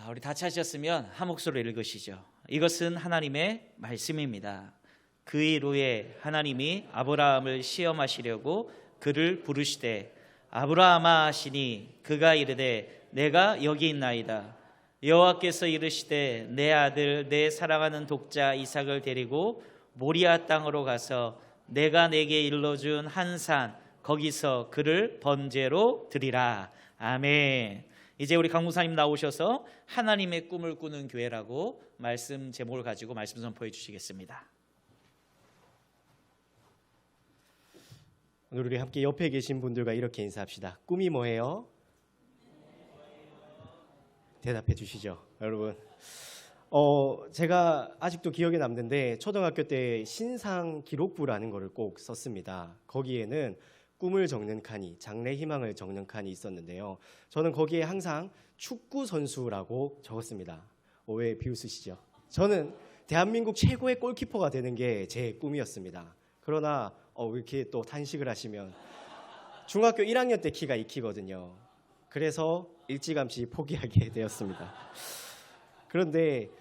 우리 다 찾으셨으면 한 목소리로 읽으시죠. 이것은 하나님의 말씀입니다. 그 일 후에 하나님이 아브라함을 시험하시려고 그를 부르시되 아브라함아 하시니 그가 이르되 내가 여기 있나이다. 여호와께서 이르시되 내 아들 내 사랑하는 독자 이삭을 데리고 모리아 땅으로 가서 내가 내게 일러준 한 산 거기서 그를 번제로 드리라. 아멘. 이제 우리 강무사님 나오셔서 하나님의 꿈을 꾸는 교회라고 말씀 제목을 가지고 말씀 선포해 주시겠습니다. 오늘 우리 함께 옆에 계신 분들과 이렇게 인사합시다. 꿈이 뭐예요? 대답해 주시죠, 여러분. 제가 아직도 기억에 남는데 초등학교 때 신상 기록부라는 거를 꼭 썼습니다. 거기에는 꿈을 적는 칸이, 장래 희망을 적는 칸이 있었는데요. 저는 거기에 항상 축구 선수라고 적었습니다. 왜 비웃으시죠? 저는 대한민국 최고의 골키퍼가 되는 게 제 꿈이었습니다. 그러나 왜 이렇게 또 탄식을 하시면 중학교 1학년 때 키가 2키거든요. 그래서 일찌감치 포기하게 되었습니다. 그런데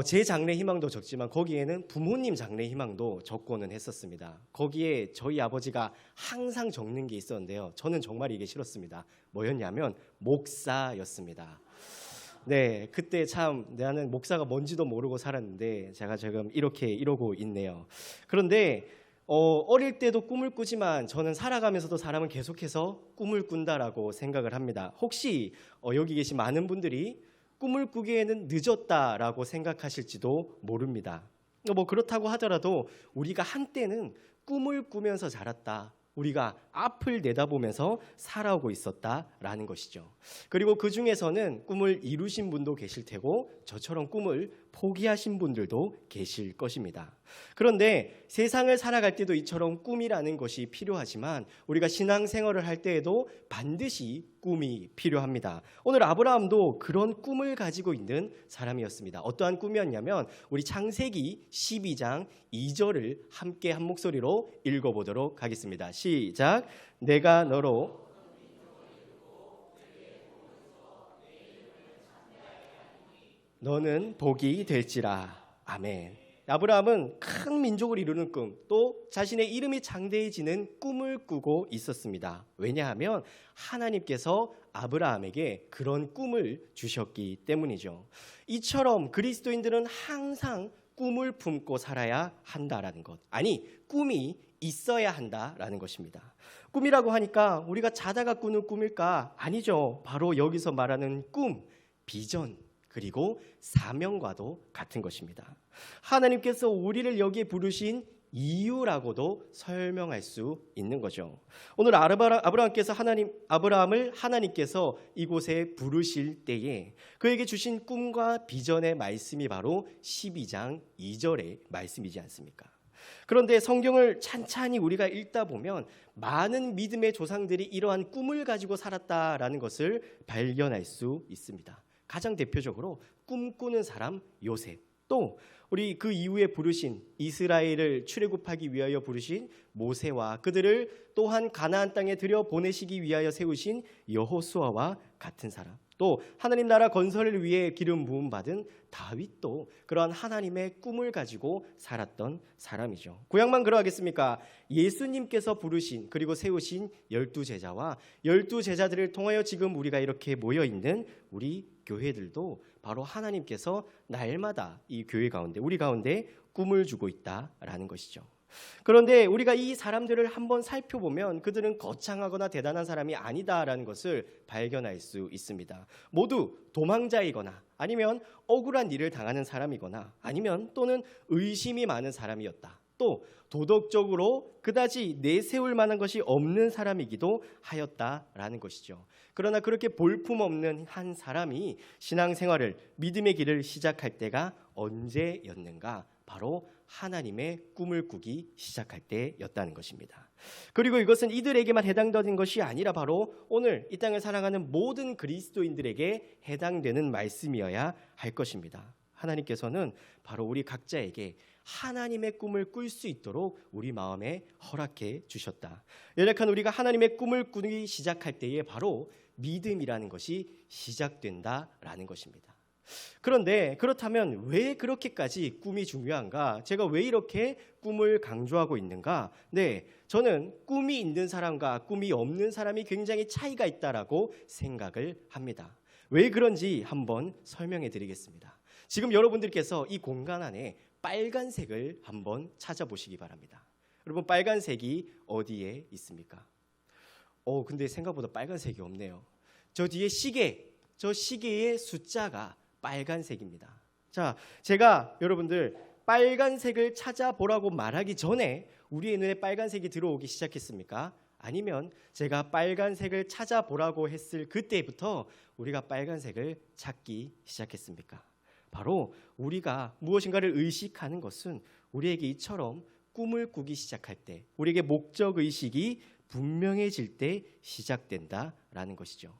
제 장래 희망도 적지만 거기에는 부모님 장래 희망도 적고는 했었습니다. 거기에 저희 아버지가 항상 적는 게 있었는데요. 저는 정말 이게 싫었습니다. 뭐였냐면 목사였습니다. 네, 그때 참 나는 목사가 뭔지도 모르고 살았는데 제가 지금 이렇게 이러고 있네요. 그런데 어릴 때도 꿈을 꾸지만 저는 살아가면서도 사람은 계속해서 꿈을 꾼다라고 생각을 합니다. 혹시 여기 계신 많은 분들이 꿈을 꾸기에는 늦었다라고 생각하실지도 모릅니다. 그렇다고 하더라도 우리가 한때는 꿈을 꾸면서 자랐다. 우리가 앞을 내다보면서 살아오고 있었다라는 것이죠. 그리고 그 중에서는 꿈을 이루신 분도 계실 테고 저처럼 꿈을 포기하신 분들도 계실 것입니다. 그런데 세상을 살아갈 때도 이처럼 꿈이라는 것이 필요하지만 우리가 신앙생활을 할 때에도 반드시 꿈이 필요합니다. 오늘 아브라함도 그런 꿈을 가지고 있는 사람이었습니다. 어떠한 꿈이었냐면 우리 창세기 12장 2절을 함께 한 목소리로 읽어보도록 하겠습니다. 시작. 내가 너로 너는 복이 될지라. 아멘. 아브라함은 큰 민족을 이루는 꿈, 또 자신의 이름이 장대해지는 꿈을 꾸고 있었습니다. 왜냐하면 하나님께서 아브라함에게 그런 꿈을 주셨기 때문이죠. 이처럼 그리스도인들은 항상 꿈을 품고 살아야 한다라는 것, 아니 꿈이 있어야 한다라는 것입니다. 꿈이라고 하니까 우리가 자다가 꾸는 꿈일까? 아니죠. 바로 여기서 말하는 꿈, 비전, 그리고 사명과도 같은 것입니다. 하나님께서 우리를 여기에 부르신 이유라고도 설명할 수 있는 거죠. 오늘 아브라함께서 아브라함을 하나님께서 이곳에 부르실 때에 그에게 주신 꿈과 비전의 말씀이 바로 12장 2절의 말씀이지 않습니까? 그런데 성경을 찬찬히 우리가 읽다 보면 많은 믿음의 조상들이 이러한 꿈을 가지고 살았다라는 것을 발견할 수 있습니다. 가장 대표적으로 꿈꾸는 사람 요셉, 또 우리 그 이후에 부르신 이스라엘을 출애굽하기 위하여 부르신 모세와 그들을 또한 가나안 땅에 들여 보내시기 위하여 세우신 여호수아와 같은 사람, 또 하나님 나라 건설을 위해 기름 부음 받은 다윗도 그러한 하나님의 꿈을 가지고 살았던 사람이죠. 구약만 그러하겠습니까? 예수님께서 부르신 그리고 세우신 12제자와 12제자들을 통하여 지금 우리가 이렇게 모여있는 우리 교회들도 바로 하나님께서 날마다 이 교회 가운데 우리 가운데 꿈을 주고 있다라는 것이죠. 그런데 우리가 이 사람들을 한번 살펴보면 그들은 거창하거나 대단한 사람이 아니다라는 것을 발견할 수 있습니다. 모두 도망자이거나 아니면 억울한 일을 당하는 사람이거나 아니면 또는 의심이 많은 사람이었다. 또 도덕적으로 그다지 내세울 만한 것이 없는 사람이기도 하였다라는 것이죠. 그러나 그렇게 볼품없는 한 사람이 신앙생활을, 믿음의 길을 시작할 때가 언제였는가? 바로 하나님의 꿈을 꾸기 시작할 때였다는 것입니다. 그리고 이것은 이들에게만 해당되는 것이 아니라 바로 오늘 이 땅을 살아가는 모든 그리스도인들에게 해당되는 말씀이어야 할 것입니다. 하나님께서는 바로 우리 각자에게 하나님의 꿈을 꿀 수 있도록 우리 마음에 허락해 주셨다. 연약한 우리가 하나님의 꿈을 꾸기 시작할 때에 바로 믿음이라는 것이 시작된다라는 것입니다. 그런데 그렇다면 왜 그렇게까지 꿈이 중요한가? 제가 왜 이렇게 꿈을 강조하고 있는가? 네, 저는 꿈이 있는 사람과 꿈이 없는 사람이 굉장히 차이가 있다라고 생각을 합니다. 왜 그런지 한번 설명해 드리겠습니다. 지금 여러분들께서 이 공간 안에 빨간색을 한번 찾아보시기 바랍니다. 여러분, 빨간색이 어디에 있습니까? 근데 생각보다 빨간색이 없네요. 저 뒤에 시계, 저 시계의 숫자가 빨간색입니다. 자, 제가 여러분들 빨간색을 찾아보라고 말하기 전에 우리의 눈에 빨간색이 들어오기 시작했습니까? 아니면 제가 빨간색을 찾아보라고 했을 그때부터 우리가 빨간색을 찾기 시작했습니까? 바로 우리가 무엇인가를 의식하는 것은 우리에게 이처럼 꿈을 꾸기 시작할 때, 우리에게 목적의식이 분명해질 때 시작된다라는 것이죠.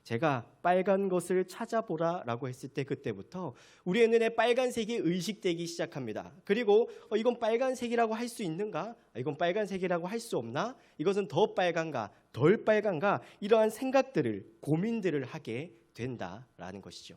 제가 빨간 것을 찾아보라라고 했을 때 그때부터 우리의 눈에 빨간색이 의식되기 시작합니다. 그리고 이건 빨간색이라고 할 수 있는가? 이건 빨간색이라고 할 수 없나? 이것은 더 빨간가? 덜 빨간가? 이러한 생각들을, 고민들을 하게 된다라는 것이죠.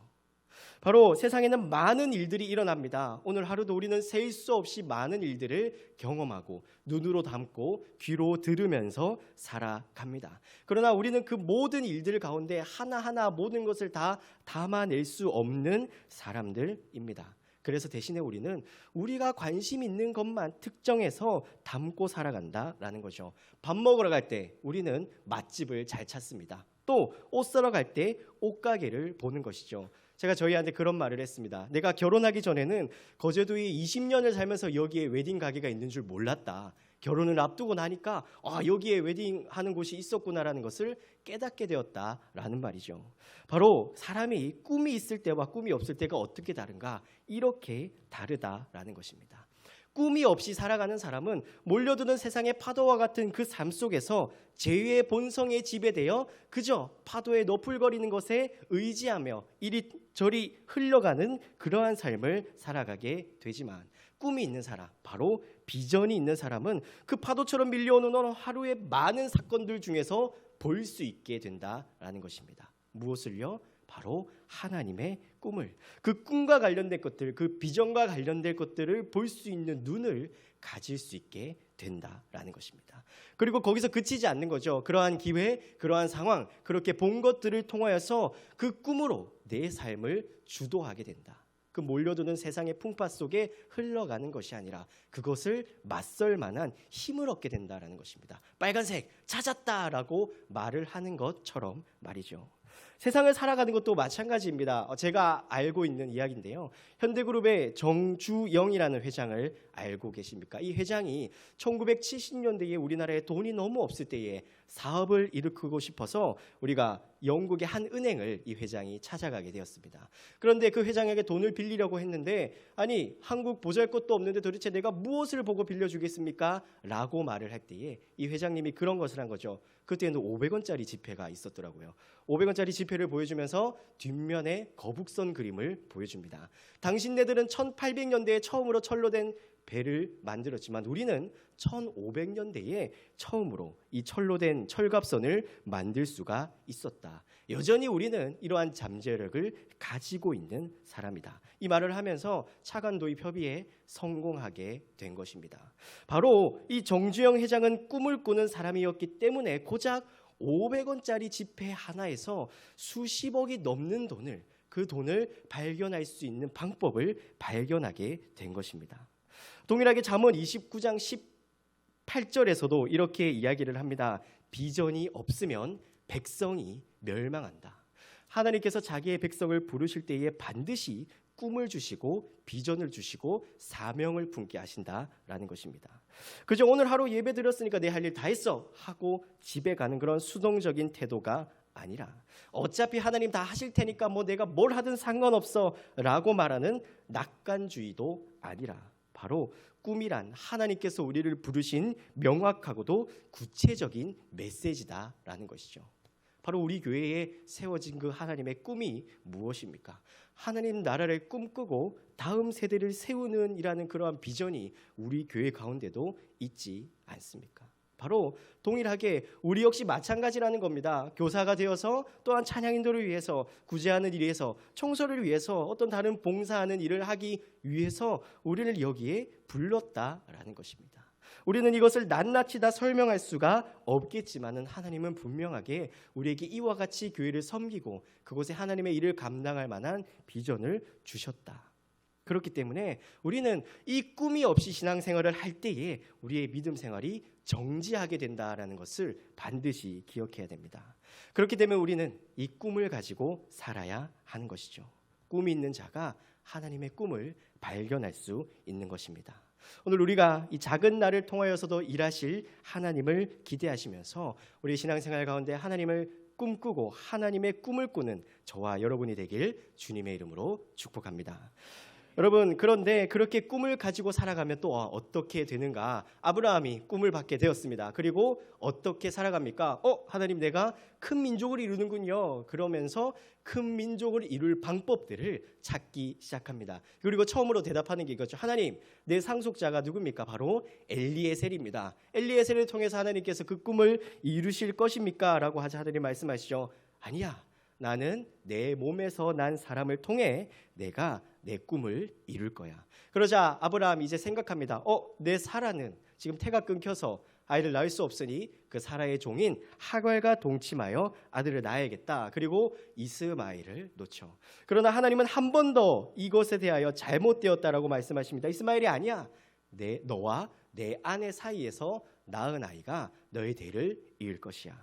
바로 세상에는 많은 일들이 일어납니다. 오늘 하루도 우리는 셀 수 없이 많은 일들을 경험하고 눈으로 담고 귀로 들으면서 살아갑니다. 그러나 우리는 그 모든 일들 가운데 하나하나 모든 것을 다 담아낼 수 없는 사람들입니다. 그래서 대신에 우리는 우리가 관심 있는 것만 특정해서 담고 살아간다라는 거죠. 밥 먹으러 갈 때 우리는 맛집을 잘 찾습니다. 또 옷 사러 갈 때 옷가게를 보는 것이죠. 제가 저희한테 그런 말을 했습니다. 내가 결혼하기 전에는 거제도에 20년을 살면서 여기에 웨딩 가게가 있는 줄 몰랐다. 결혼을 앞두고 나니까 여기에 웨딩하는 곳이 있었구나라는 것을 깨닫게 되었다라는 말이죠. 바로 사람이 꿈이 있을 때와 꿈이 없을 때가 어떻게 다른가? 이렇게 다르다라는 것입니다. 꿈이 없이 살아가는 사람은 몰려드는 세상의 파도와 같은 그 삶 속에서 죄의 본성에 지배되어 그저 파도에 너풀거리는 것에 의지하며 이리저리 흘러가는 그러한 삶을 살아가게 되지만, 꿈이 있는 사람, 바로 비전이 있는 사람은 그 파도처럼 밀려오는 하루의 많은 사건들 중에서 볼 수 있게 된다라는 것입니다. 무엇을요? 바로 하나님의 꿈을, 그 꿈과 관련된 것들, 그 비전과 관련된 것들을 볼 수 있는 눈을 가질 수 있게 된다라는 것입니다. 그리고 거기서 그치지 않는 거죠. 그러한 기회, 그러한 상황, 그렇게 본 것들을 통하여서 그 꿈으로 내 삶을 주도하게 된다. 그 몰려드는 세상의 풍파 속에 흘러가는 것이 아니라 그것을 맞설 만한 힘을 얻게 된다라는 것입니다. 빨간색 찾았다라고 말을 하는 것처럼 말이죠. 세상을 살아가는 것도 마찬가지입니다. 제가 알고 있는 이야기인데요. 현대그룹의 정주영이라는 회장을 알고 계십니까? 이 회장이 1970년대에 우리나라에 돈이 너무 없을 때에 사업을 일으키고 싶어서 우리가 영국의 한 은행을 이 회장이 찾아가게 되었습니다. 그런데 그 회장에게 돈을 빌리려고 했는데, 아니 한국 보잘것도 없는데 도대체 내가 무엇을 보고 빌려주겠습니까? 라고 말을 할 때에 이 회장님이 그런 것을 한 거죠. 그때는 500원짜리 지폐가 있었더라고요. 500원짜리 지폐를 보여주면서 뒷면에 거북선 그림을 보여줍니다. 당신네들은 1800년대에 처음으로 철로 된 배를 만들었지만 우리는 1500년대에 처음으로 이 철로 된 철갑선을 만들 수가 있었다. 여전히 우리는 이러한 잠재력을 가지고 있는 사람이다. 이 말을 하면서 차관 도입 협의에 성공하게 된 것입니다. 바로 이 정주영 회장은 꿈을 꾸는 사람이었기 때문에 고작 500원짜리 지폐 하나에서 수십억이 넘는 돈을, 그 돈을 발견할 수 있는 방법을 발견하게 된 것입니다. 동일하게 잠언 29장 18절에서도 이렇게 이야기를 합니다. 비전이 없으면 백성이 멸망한다. 하나님께서 자기의 백성을 부르실 때에 반드시 꿈을 주시고 비전을 주시고 사명을 품게 하신다라는 것입니다. 그저 오늘 하루 예배 드렸으니까 내 할 일 다 했어 하고 집에 가는 그런 수동적인 태도가 아니라 어차피 하나님 다 하실 테니까 뭐 내가 뭘 하든 상관없어 라고 말하는 낙관주의도 아니라 바로 꿈이란 하나님께서 우리를 부르신 명확하고도 구체적인 메시지다라는 것이죠. 바로 우리 교회에 세워진 그 하나님의 꿈이 무엇입니까? 하나님 나라를 꿈꾸고 다음 세대를 세우는 이라는 그러한 비전이 우리 교회 가운데도 있지 않습니까? 바로 동일하게 우리 역시 마찬가지라는 겁니다. 교사가 되어서 또한 찬양 인도를 위해서, 구제하는 일을 위해서, 청소를 위해서, 어떤 다른 봉사하는 일을 하기 위해서 우리를 여기에 불렀다라는 것입니다. 우리는 이것을 낱낱이 다 설명할 수가 없겠지만은 하나님은 분명하게 우리에게 이와 같이 교회를 섬기고 그곳에 하나님의 일을 감당할 만한 비전을 주셨다. 그렇기 때문에 우리는 이 꿈이 없이 신앙생활을 할 때에 우리의 믿음 생활이 정지하게 된다라는 것을 반드시 기억해야 됩니다. 그렇기 때문에 우리는 이 꿈을 가지고 살아야 하는 것이죠. 꿈이 있는 자가 하나님의 꿈을 발견할 수 있는 것입니다. 오늘 우리가 이 작은 날을 통하여서도 일하실 하나님을 기대하시면서 우리 신앙생활 가운데 하나님을 꿈꾸고 하나님의 꿈을 꾸는 저와 여러분이 되길 주님의 이름으로 축복합니다. 여러분, 그런데 그렇게 꿈을 가지고 살아가면 또 어떻게 되는가? 아브라함이 꿈을 받게 되었습니다. 그리고 어떻게 살아갑니까? 하나님, 내가 큰 민족을 이루는군요. 그러면서 큰 민족을 이룰 방법들을 찾기 시작합니다. 그리고 처음으로 대답하는 게 이거죠. 하나님, 내 상속자가 누굽니까? 바로 엘리에셀입니다. 엘리에셀을 통해서 하나님께서 그 꿈을 이루실 것입니까? 라고 하자 하나님 말씀하시죠. 아니야. 나는 내 몸에서 난 사람을 통해 내가 내 꿈을 이룰 거야. 그러자 아브라함이 이제 생각합니다. 내 사라는 지금 태가 끊겨서 아이를 낳을 수 없으니 그 사라의 종인 하갈과 동침하여 아들을 낳아야겠다. 그리고 이스마엘을 놓죠. 그러나 하나님은 한 번 더 이것에 대하여 잘못되었다라고 말씀하십니다. 이스마엘이 아니야. 너와 내 아내 사이에서 낳은 아이가 너의 대를 이을 것이야.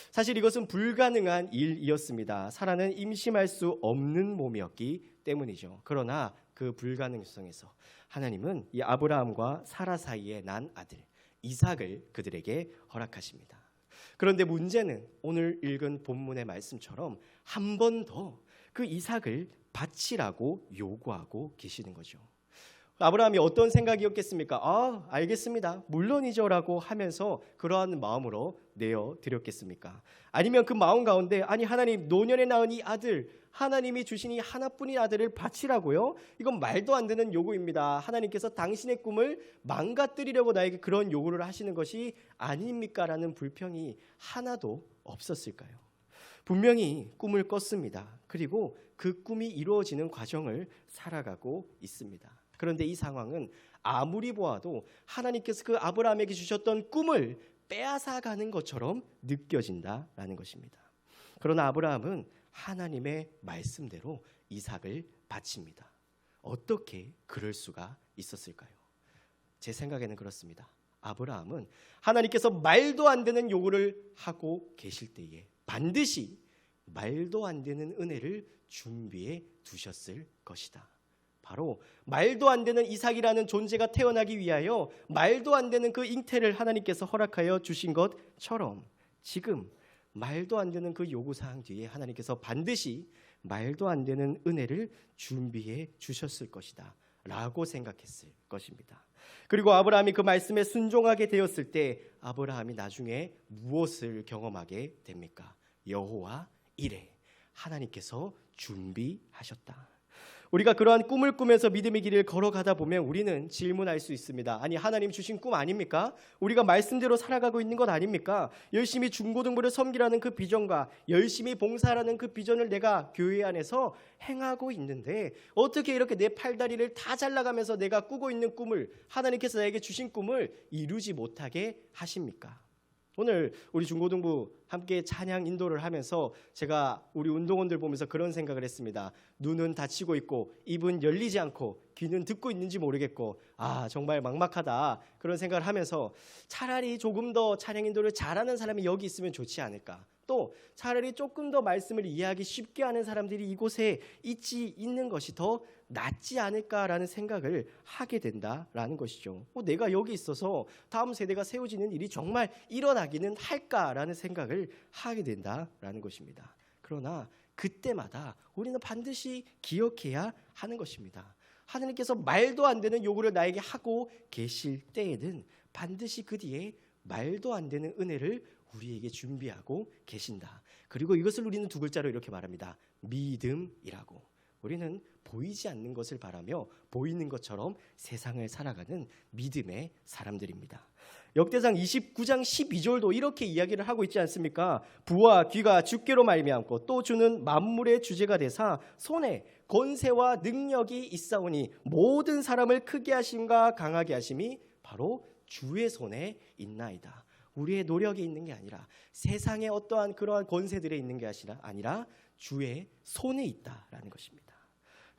사실 이것은 불가능한 일이었습니다. 사라는 임신할 수 없는 몸이었기 때문이죠. 그러나 그 불가능성에서 하나님은 이 아브라함과 사라 사이에 난 아들 이삭을 그들에게 허락하십니다. 그런데 문제는 오늘 읽은 본문의 말씀처럼 한 번 더 그 이삭을 바치라고 요구하고 계시는 거죠. 아브라함이 어떤 생각이었겠습니까? 알겠습니다. 물론이죠라고 하면서 그러한 마음으로 내어드렸겠습니까? 아니면 그 마음 가운데 하나님, 노년에 낳은 이 아들, 하나님이 주신 이 하나뿐인 아들을 바치라고요? 이건 말도 안 되는 요구입니다. 하나님께서 당신의 꿈을 망가뜨리려고 나에게 그런 요구를 하시는 것이 아닙니까? 라는 불평이 하나도 없었을까요? 분명히 꿈을 꿨습니다. 그리고 그 꿈이 이루어지는 과정을 살아가고 있습니다. 그런데 이 상황은 아무리 보아도 하나님께서 그 아브라함에게 주셨던 꿈을 빼앗아가는 것처럼 느껴진다라는 것입니다. 그러나 아브라함은 하나님의 말씀대로 이삭을 바칩니다. 어떻게 그럴 수가 있었을까요? 제 생각에는 그렇습니다. 아브라함은 하나님께서 말도 안 되는 요구를 하고 계실 때에 반드시 말도 안 되는 은혜를 준비해 두셨을 것이다. 바로 말도 안 되는 이삭이라는 존재가 태어나기 위하여 말도 안 되는 그 잉태를 하나님께서 허락하여 주신 것처럼 지금 말도 안 되는 그 요구사항 뒤에 하나님께서 반드시 말도 안 되는 은혜를 준비해 주셨을 것이다 라고 생각했을 것입니다. 그리고 아브라함이 그 말씀에 순종하게 되었을 때 아브라함이 나중에 무엇을 경험하게 됩니까? 여호와 이레, 하나님께서 준비하셨다. 우리가 그러한 꿈을 꾸면서 믿음의 길을 걸어가다 보면 우리는 질문할 수 있습니다. 아니, 하나님 주신 꿈 아닙니까? 우리가 말씀대로 살아가고 있는 것 아닙니까? 열심히 중고등부를 섬기라는 그 비전과 열심히 봉사하라는 그 비전을 내가 교회 안에서 행하고 있는데 어떻게 이렇게 내 팔다리를 다 잘라가면서 내가 꾸고 있는 꿈을, 하나님께서 나에게 주신 꿈을 이루지 못하게 하십니까? 오늘 우리 중고등부 함께 찬양 인도를 하면서 제가 우리 운동원들 보면서 그런 생각을 했습니다. 눈은 닫히고 있고 입은 열리지 않고 귀는 듣고 있는지 모르겠고 정말 막막하다 그런 생각을 하면서 차라리 조금 더 찬양 인도를 잘하는 사람이 여기 있으면 좋지 않을까. 또 차라리 조금 더 말씀을 이해하기 쉽게 하는 사람들이 이곳에 있는 것이 더 낫지 않을까라는 생각을 하게 된다라는 것이죠. 내가 여기 있어서 다음 세대가 세워지는 일이 정말 일어나기는 할까라는 생각을 하게 된다라는 것입니다. 그러나 그때마다 우리는 반드시 기억해야 하는 것입니다. 하나님께서 말도 안 되는 요구를 나에게 하고 계실 때에는 반드시 그 뒤에 말도 안 되는 은혜를 우리에게 준비하고 계신다. 그리고 이것을 우리는 두 글자로 이렇게 말합니다. 믿음이라고. 우리는 보이지 않는 것을 바라며 보이는 것처럼 세상을 살아가는 믿음의 사람들입니다. 역대상 29장 12절도 이렇게 이야기를 하고 있지 않습니까? 부와 귀가 주께로 말미암고 또 주는 만물의 주제가 되사 손에 권세와 능력이 있사오니 모든 사람을 크게 하심과 강하게 하심이 바로 주의 손에 있나이다. 우리의 노력이 있는 게 아니라 세상의 어떠한 그러한 권세들에 있는 게 아니라 주의 손에 있다라는 것입니다.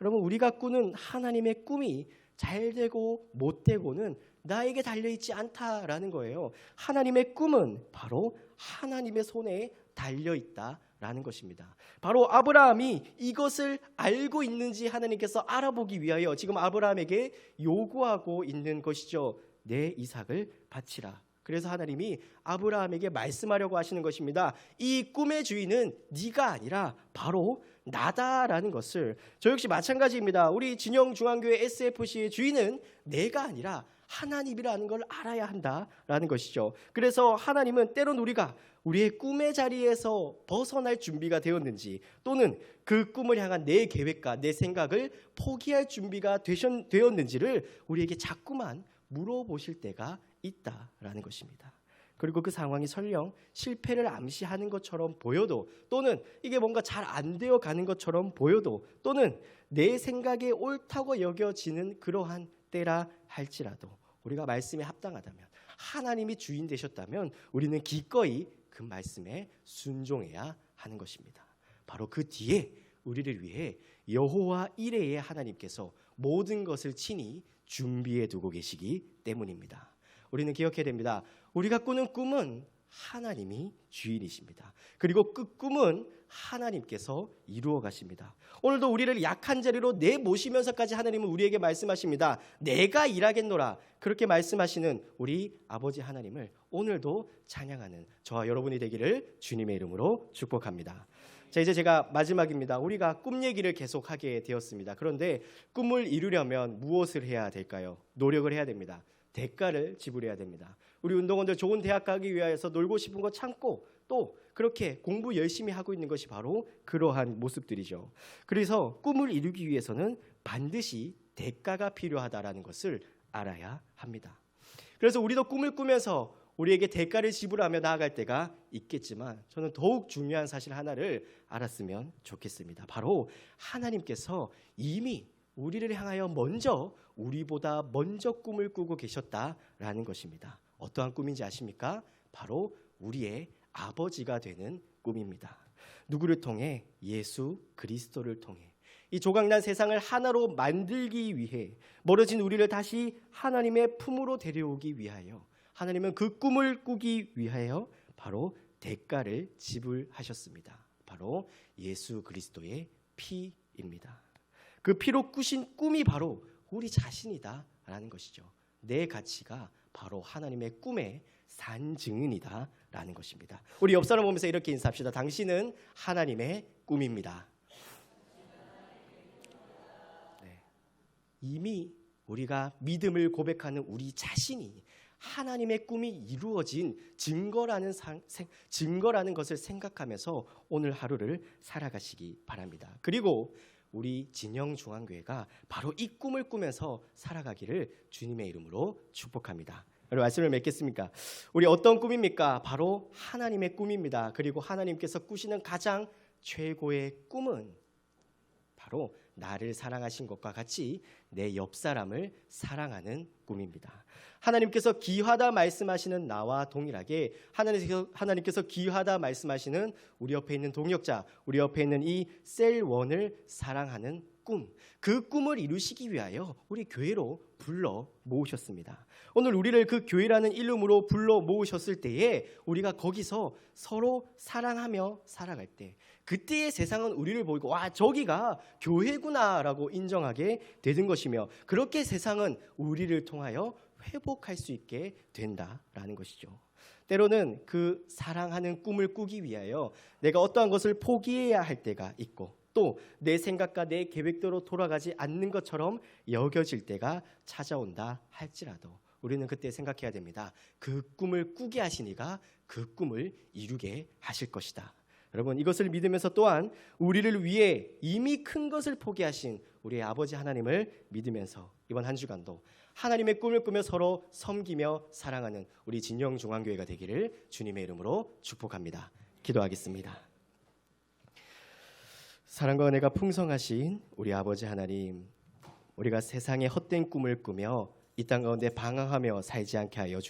여러분, 우리가 꾸는 하나님의 꿈이 잘 되고 못 되고는 나에게 달려있지 않다라는 거예요. 하나님의 꿈은 바로 하나님의 손에 달려있다라는 것입니다. 바로 아브라함이 이것을 알고 있는지 하나님께서 알아보기 위하여 지금 아브라함에게 요구하고 있는 것이죠. 내 이삭을 바치라. 그래서 하나님이 아브라함에게 말씀하려고 하시는 것입니다. 이 꿈의 주인은 네가 아니라 바로 나다라는 것을. 저 역시 마찬가지입니다. 우리 진영중앙교회 SFC의 주인은 내가 아니라 하나님이라는 걸 알아야 한다라는 것이죠. 그래서 하나님은 때론 우리가 우리의 꿈의 자리에서 벗어날 준비가 되었는지, 또는 그 꿈을 향한 내 계획과 내 생각을 포기할 준비가 되었는지를 우리에게 자꾸만 물어보실 때가 있다라는 것입니다. 그리고 그 상황이 설령 실패를 암시하는 것처럼 보여도, 또는 이게 뭔가 잘 안 되어 가는 것처럼 보여도, 또는 내 생각에 옳다고 여겨지는 그러한 때라 할지라도 우리가 말씀에 합당하다면, 하나님이 주인 되셨다면 우리는 기꺼이 그 말씀에 순종해야 하는 것입니다. 바로 그 뒤에 우리를 위해 여호와 이레의 하나님께서 모든 것을 친히 준비해 두고 계시기 때문입니다. 우리는 기억해야 됩니다. 우리가 꾸는 꿈은 하나님이 주인이십니다. 그리고 그 꿈은 하나님께서 이루어 가십니다. 오늘도 우리를 약한 자리로 내모시면서까지 하나님은 우리에게 말씀하십니다. 내가 일하겠노라. 그렇게 말씀하시는 우리 아버지 하나님을 오늘도 찬양하는 저와 여러분이 되기를 주님의 이름으로 축복합니다. 자, 이제 제가 마지막입니다. 우리가 꿈 얘기를 계속하게 되었습니다. 그런데 꿈을 이루려면 무엇을 해야 될까요? 노력을 해야 됩니다. 대가를 지불해야 됩니다. 우리 운동원들 좋은 대학 가기 위해서 놀고 싶은 거 참고 또 그렇게 공부 열심히 하고 있는 것이 바로 그러한 모습들이죠. 그래서 꿈을 이루기 위해서는 반드시 대가가 필요하다라는 것을 알아야 합니다. 그래서 우리도 꿈을 꾸면서 우리에게 대가를 지불하며 나아갈 때가 있겠지만, 저는 더욱 중요한 사실 하나를 알았으면 좋겠습니다. 바로 하나님께서 이미 우리를 향하여 우리보다 먼저 꿈을 꾸고 계셨다라는 것입니다. 어떠한 꿈인지 아십니까? 바로 우리의 아버지가 되는 꿈입니다. 누구를 통해? 예수 그리스도를 통해. 이 조각난 세상을 하나로 만들기 위해, 멀어진 우리를 다시 하나님의 품으로 데려오기 위하여 하나님은 그 꿈을 꾸기 위하여 바로 대가를 지불하셨습니다. 바로 예수 그리스도의 피입니다. 그 피로 꾸신 꿈이 바로 우리 자신이다라는 것이죠. 내 가치가 바로 하나님의 꿈의 산증인이다라는 것입니다. 우리 옆 사람 보면서 이렇게 인사합시다. 당신은 하나님의 꿈입니다. 네. 이미 우리가 믿음을 고백하는 우리 자신이 하나님의 꿈이 이루어진 증거라는 것을 생각하면서 오늘 하루를 살아가시기 바랍니다. 그리고 우리 진영중앙교회가 바로 이 꿈을 꾸면서 살아가기를 주님의 이름으로 축복합니다. 여러분, 말씀을 맺겠습니까? 우리 어떤 꿈입니까? 바로 하나님의 꿈입니다. 그리고 하나님께서 꾸시는 가장 최고의 꿈은 바로 나를 사랑하신 것과 같이 내 옆 사람을 사랑하는 꿈입니다. 하나님께서 귀하다 말씀하시는 나와 동일하게 하나님께서 귀하다 말씀하시는 우리 옆에 있는 동역자, 우리 옆에 있는 이 셀원을 사랑하는 꿈, 그 꿈을 이루시기 위하여 우리 교회로 불러 모으셨습니다. 오늘 우리를 그 교회라는 이름으로 불러 모으셨을 때에 우리가 거기서 서로 사랑하며 살아갈 때, 그때의 세상은 우리를 보고 와, 저기가 교회구나라고 인정하게 되는 것이며, 그렇게 세상은 우리를 통하여 회복할 수 있게 된다라는 것이죠. 때로는 그 사랑하는 꿈을 꾸기 위하여 내가 어떠한 것을 포기해야 할 때가 있고, 또 내 생각과 내 계획대로 돌아가지 않는 것처럼 여겨질 때가 찾아온다 할지라도 우리는 그때 생각해야 됩니다. 그 꿈을 꾸게 하신 이가 그 꿈을 이루게 하실 것이다. 여러분 이것을 믿으면서 또한 우리를 위해 이미 큰 것을 포기하신 우리의 아버지 하나님을 믿으면서 이번 한 주간도 하나님의 꿈을 꾸며 서로 섬기며 사랑하는 우리 진영중앙교회가 되기를 주님의 이름으로 축복합니다. 기도하겠습니다. 사랑과 은혜가 풍성하신 우리 아버지 하나님, 우리가 세상의 헛된 꿈을 꾸며 이 땅 가운데 방황하며 살지 않게 하여